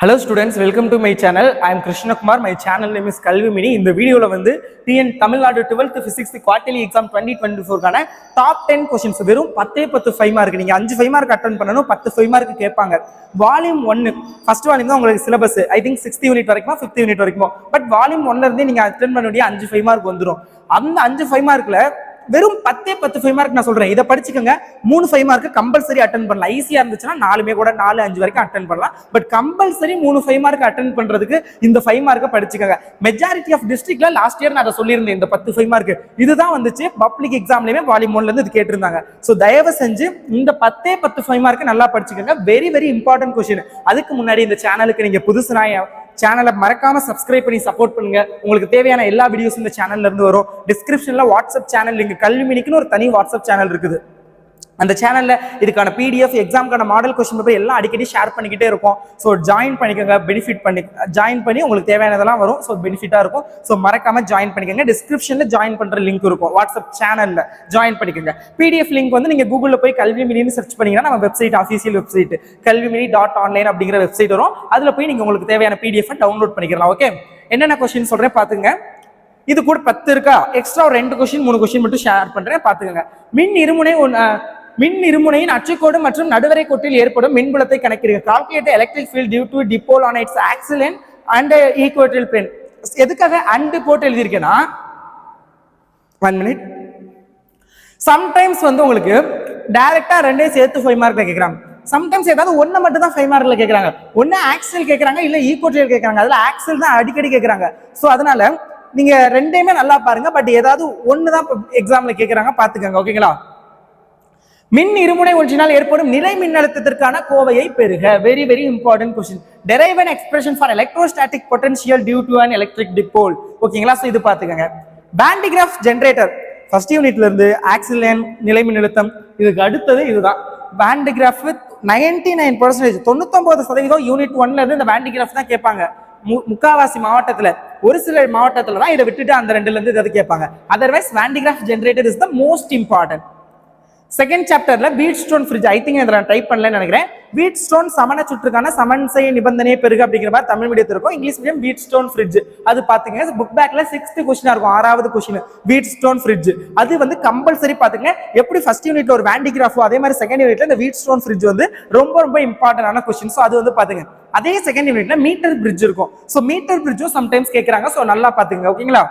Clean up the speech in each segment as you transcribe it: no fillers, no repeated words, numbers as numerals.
Hello students, welcome to my channel. I am Krishna Kumar. My channel name is Kalvi Mini. இந்த வீடியோல வந்து TN Tamil Nadu 12th physics quarterly exam 2024 கான top 10 questions வெறும் 10 5 mark. நீங்க 5 5 mark attend பண்ணனும். 10 5 mark கேட்பாங்க. Volume 1 first volume தான் உங்களுக்கு syllabus. I think 6th unit வரைக்கும் 5th யூனிட் வரைக்கும். பட் வால்யூம் 1ல இருந்து நீங்க அட்டெண்ட் பண்ண வேண்டிய 5 5 மார்க் வந்துரும். அந்த 5 5 மார்க்ல வெறும் 10 5 மார்க் நான் சொல்றேன். இதை படிச்சுக்கோங்க. 3 5 மார்க் கம்பல்சரி அட்டெண்ட் பண்ணலாம். ஈஸியா இருந்துச்சுன்னா 4மே கூட 4 5 வரைக்கும் அட்டெண்ட் பண்ணலாம். பட் கம்பல்சரி 3 5 மார்க் அட்டெண்ட் பண்றதுக்கு இந்த 5 மார்க்கை படிச்சுக்கோங்க. மெஜாரிட்டி ஆஃப் டிஸ்ட்ரிக்ட்ல லாஸ்ட் இயர் நான் அதை சொல்லியிருந்தேன். இந்த 10 5 மார்க் இதுதான் வந்துச்சு. பப்ளிக் எக்ஸாம்லயுமே வால்யூம் 1ல இருந்து இது கேட்டிருந்தாங்க. ஸோ தயவு செஞ்சு இந்த 10 5 மார்க் நல்லா படிச்சுக்கோங்க. Very very important question. அதுக்கு முன்னாடி இந்த சேனலுக்கு நீங்க புதுசுனா சேனலை மறக்காம சப்ஸ்கிரைப் பண்ணி சப்போர்ட் பண்ணுங்க. உங்களுக்கு தேவையான எல்லா வீடியோஸும் இந்த சேனல்ல இருந்து வரும். டிஸ்கிரிப்ஷன்ல வாட்ஸ்அப் சேனல் லிங்க், கல்வி மினிக்குன்னு ஒரு தனி வாட்ஸ்அப் சேனல் இருக்குது. அந்த சேனல்ல இதுக்கான பிடிஎஃப், எக்ஸாம்க்கான மாடல் கொஸ்டின் பேப்பர் எல்லாம் அடிக்கடி ஷேர் பண்ணிக்கிட்டே இருக்கும். ஸோ ஜாயின் பண்ணிக்கோங்க. ஜாயின் பண்ணி உங்களுக்கு தேவையானதெல்லாம் வரும். ஸோ பெனிஃபிட்டா இருக்கும். ஸோ மறக்காம ஜாயின் பண்ணிக்கோங்க. டிஸ்கிரிப்ஷன்ல ஜாயின் பண்ற லிங்க் இருக்கும். வாட்ஸ்அப் சேனல்ல ஜாயின் பண்ணிக்கோங்க. பிடிஎஃப் லிங்க் வந்து நீங்க கூகுள்ல போய் கல்வி மினின்னு சர்ச் பண்ணீங்கன்னா நம்ம வெப்சைட், அஃபீஷியல் வெப்சைட் kalvimini.online அப்படிங்கிற வெப்சைட் வரும். அதுல போய் நீங்க உங்களுக்கு தேவையான பிடிஎஃப் டவுன்லோட் பண்ணிக்கலாம். ஓகே, என்னென்ன கொஸ்டின் சொல்றேன் பாத்துங்க. இது கூட 10 இருக்கா, எக்ஸ்ட்ரா 2 கொஸ்டின் 3 கொஸ்டின் மட்டும் ஷேர் பண்றேன் பாத்துக்கோங்க. மின் இருமுனையின் அச்சுக்கோடு மற்றும் நடுவரை கோட்டில் ஏற்படும் மின்புலத்தை கணக்கிடுங்க. Calculate electric field due to dipole on its axial and equatorial plane. எதுக்காக அண்ட் போட்டு எழுதியிருக்கேன்னா, 1 மினிட். சம்டைம்ஸ் வந்து உங்களுக்கு டைரக்டா ரெண்டையும் சேர்த்து 5 மார்க்ல கேட்கறாங்க. சம்டைம்ஸ் ஏதாவது ஒன்னு மட்டும் தான் 5 மார்க்ல கேட்கறாங்க. ஒன்னு ஆக்சில் கேட்கறாங்க, இல்ல ஈக்குவேட்டல் கேட்கறாங்க. அதுல ஆக்சில் தான் அடிக்கடி கேட்கறாங்க. சோ அதனால நீங்க ரெண்டையுமே நல்லா பாருங்க. பட் ஏதாவது ஒன்னு தான் எக்ஸாம்ல கேட்கறாங்க, பாத்துக்கோங்க. ஓகேங்களா? மின் இருமுனை ஒன்றினால் ஏற்படும் நிலை மின்னழுத்தத்திற்கான கோவையை பெறுக. Very very important question. Derive an expression for electrostatic potential due to an electric dipole. ஓகேங்களா? சோ இது பாத்துக்கங்க. பேண்டிகிராஃப் ஜெனரேட்டர் ஃபர்ஸ்ட் யூனிட்ல இருந்து ஆக்சில் நிலை மின்னழுத்தம், இதுக்கு அடுத்தது இதுதான். பேண்டிகிராஃப் 99% 99% யூனிட் 1ல இருந்து இந்த பேண்டிகிராஃப் தான் கேட்பாங்க. முக்காவாசி மாவட்டத்துல, ஒரு சில மாவட்டத்துல தான் இதை விட்டுட்டு அந்த 2ல இருந்து இதை கேட்பாங்க. Otherwise Van de Graaff generator is the most important. Second சாப்டர்ல வீட்ஸ்டோன் ஃப்ரிட்ஜ், ஐ திங்க் இதை நான் டைப் பண்ணலன்னு நினைக்கிறேன். வீட்ஸ்டோன் சமண சுற்றுக்கான சமன்சை நிபந்தனையை பெருக அப்படிங்கிற மாதிரி தமிழ் மீடியத்தில் இருக்கும். English medium Wheatstone fridge. அது பாத்துங்க, புக் பேக்ல 6th கொஸ்டினா இருக்கும். 6வது கொஸ்டின் வீட்ஸ்டோன் ஃப்ரிட்ஜ். அது வந்து கம்பல்சரி பாத்துங்க. எப்படி ஃபர்ஸ்ட் யூனிட்ல ஒரு பேண்டிகிராஃபோ அதே மாதிரி செகண்ட் யூனிட்ல இந்த வீட்ஸ்டோன் ஃப்ரிட்ஜ் வந்து ரொம்ப ரொம்ப இம்பார்ட்டன்டான கொஸ்டின். ஸோ அது வந்து பாத்துங்க. அதே செகண்ட் யூனிட்ல மீட்டர் பிரிட்ஜ் இருக்கும். ஸோ மீட்டர் பிரிட்ஜும் சம்டைம்ஸ் கேட்கறாங்க. ஸோ நல்லா பாத்துங்க. ஓகேங்களா?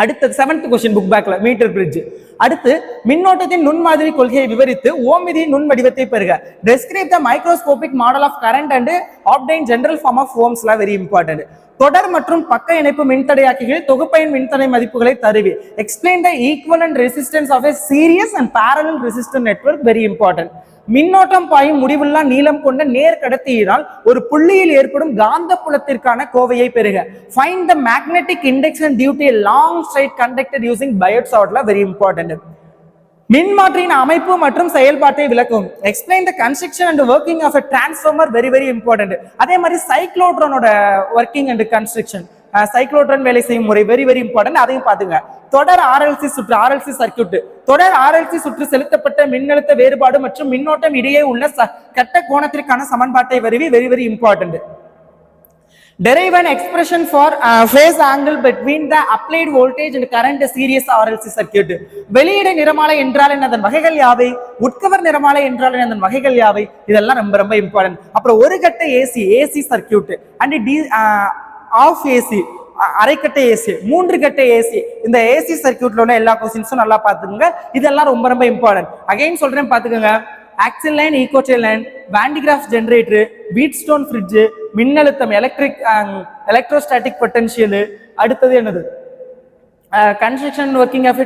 அடுத்தது 7th கொஸ்டின் புக் பேக்ல மீட்டர் பிரிட்ஜ். அடுத்து மின்னோட்டத்தின் நுண்மாதிரி கொள்கையை விவரித்து ஓம் விதியின் நுண் வடிவத்தை பெறுக. Describe the microscopic model of current and obtain general form of Ohm's. Very important. தொடர் மற்றும் பக்க இணைப்பு மின்தடையாக்கிகள் தொகுப்பையின் மின்தடை மதிப்புகளை தருவி. Explain the equivalent resistance of a series and parallel resistant network. Very important. மின்னோட்டம் பாயும் முடிவுள்ளா நீளம் கொண்ட நேர் கடத்தியினால் ஒரு புள்ளியில் ஏற்படும் காந்த புலத்திற்கான கோவையை பெறுக. Find the magnetic induction due to a long straight conductor using Biot சாவர்ட்ல. Very important. மின்மாற்றியின் அமைப்பு மற்றும் செயல்பாட்டை விளக்கும். Explain the construction and working of a transformer. Very very important. அதே மாதிரி சைக்ளோட்ரானோட ஒர்க்கிங் அண்ட் கன்ஸ்ட்ரக்ஷன், சைக்ளோட்ரான் வேலை செய்யும் முறை வெரி வெரி இம்பார்ட்டன்ட். அதையும் பாத்துங்க. தொடர் ஆர்எல்சி சுற்று, ஆர்எல்சி சர்க்யூட். தொடர் ஆர்எல்சி சுற்று செலுத்தப்பட்ட மின்னழுத்த வேறுபாடு மற்றும் மின்னோட்டம் இடையே உள்ள கட்ட கோணத்திற்கான சமன்பாட்டை வருவி. Very very important. Derive an expression for phase angle between the applied voltage and current series RLC circuit. வெளியிட நிறமாலை என்றால் அதன் வகைகள் யாவை? உட்கவர் நிறமாலை என்றால் அதன் வகைகள் யாவை? இதெல்லாம் ரொம்ப ரொம்ப இம்பார்ட்டன்ட். அப்புறம் ஒரு கட்ட AC circuit and of AC, அரைக்கட்டை ஏசி, 3 கட்ட ஏசி. இந்த ஏசி சர்க்யூட்ல உள்ள எல்லா கொஸ்டின்ஸும் நல்லா பாத்துக்கோங்க. இதெல்லாம் ரொம்ப ரொம்ப இம்பார்ட்டன்ட். அகைன் சொல்றேன் பாத்துக்கோங்க. Axial line, equatorial line, Van de Graaff generator, Wheatstone bridge, மின்னழுத்தம், எலக்ட்ரோஸ்டாட்டிக் பொட்டன்ஷியல். அடுத்தது என்னது? Construction working of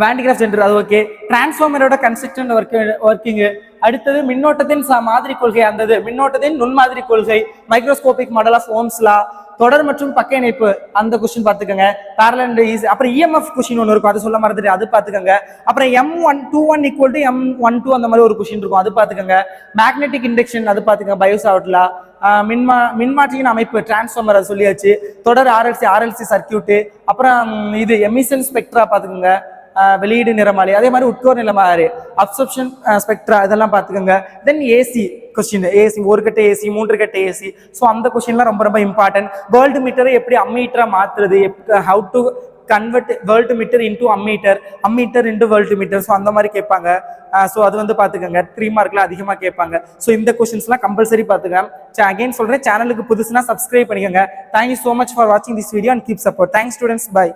Van de Graaff generator, அது ஓகே. டிரான்ஸ்ஃபார்மரோட கன்ஸ்ட்ரக்ஷன் ஒர்க்கிங். அடுத்தது மின்னோட்டத்தின் மாதிரி கொள்கை, அந்த மின்னோட்டத்தின் நுண்மாதிரி கொள்கை, microscopic model of Ohm's law, தொடர் மற்றும் பக்க இணைப்பு, அந்த கொஸ்டின் பாத்துக்கோங்க. parallel and easy. அப்புறம் EMF கொஸ்டின் ஒன்று இருக்கும், அது சொல்ல மறந்துட்டு அது பாத்துக்கோங்க. அப்புறம் M121 = M12 அந்த மாதிரி ஒரு கொஸ்டின் இருக்கும், அது பாத்துக்கோங்க. மேக்னெட்டிக் இண்டக்ஷன் அது பாத்துக்கோங்க, பயோசாவர்ட்ல. மின்மாற்றியின் அமைப்பு, டிரான்ஸ்ஃபார்மர் அது சொல்லியாச்சு. தொடர் ஆர்எல்சி சர்க்யூட். அப்புறம் இது எமிஷன் ஸ்பெக்ட்ரா பாத்துக்கோங்க. வெளியீடு நிறமாலை, அதே மாதிரி உட்கோர் நிறமாலை, அப்சர்ப்ஷன் ஸ்பெக்ட்ரா இதெல்லாம் பார்த்துக்கோங்க. தென் ஏசி கொஸ்டின், ஏசி ஒரு கட்ட ஏசி, 3 கட்ட ஏசி. ஸோ அந்த கொஸ்டின்லாம் ரொம்ப ரொம்ப இம்பார்ட்டன்ட். வேர்ல்டு மீட்டரை எப்படி அம்மீட்டரா மாத்துறது, how to convert voltmeter into ammeter, ammeter into voltmeter. So அந்த மாதிரி கேட்பாங்க. ஸோ அது வந்து பார்த்துக்கோங்க, 3 மார்க்ல அதிகமாக கேட்பாங்க. ஸோ இந்த கொஸ்டின்ஸ்லாம் கம்பல்சரி பார்த்துக்கோங்க. அகைன் சொல்றேன், சேனலுக்கு புதுசுனா சப்ஸ்கிரைப் பண்ணிக்கோங்க. தேங்க்யூ ஸோ மச் ஃபார் வாட்சிங் this video and keep support. Thanks students, by.